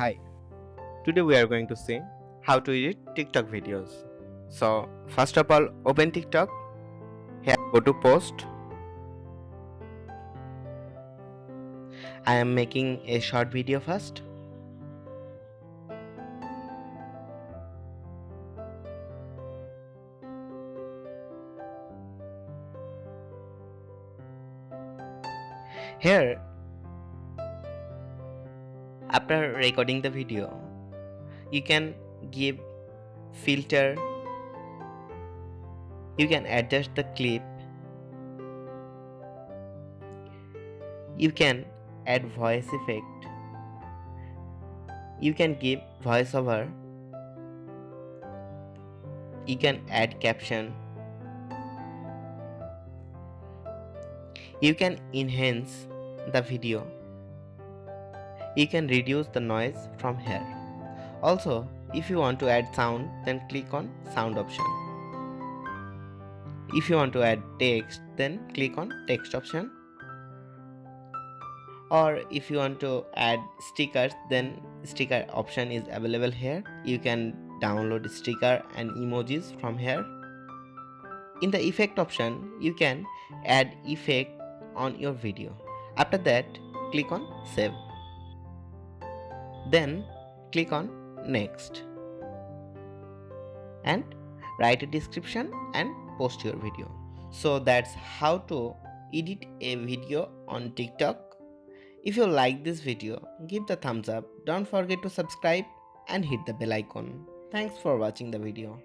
Hi, today we are going to see how to edit TikTok videos. So, first of all, open TikTok. Here, go to post. I am making a short video first. Here, after recording the video, you can give filter, you can adjust the clip, you can add voice effect, you can give voiceover, you can add caption, you can enhance the video, you can reduce the noise from here. Also, if you want to add sound, then click on sound option. If you want to add text, then click on text option. Or if you want to add stickers, then sticker option is available here. You can download sticker and emojis from here. In the effect option, you can add effect on your video. After that, click on save. Then click on next and write a description and post your video. So that's how to edit a video on TikTok. If you like this video, give the thumbs up. Don't forget to subscribe and hit the bell icon. Thanks for watching the video.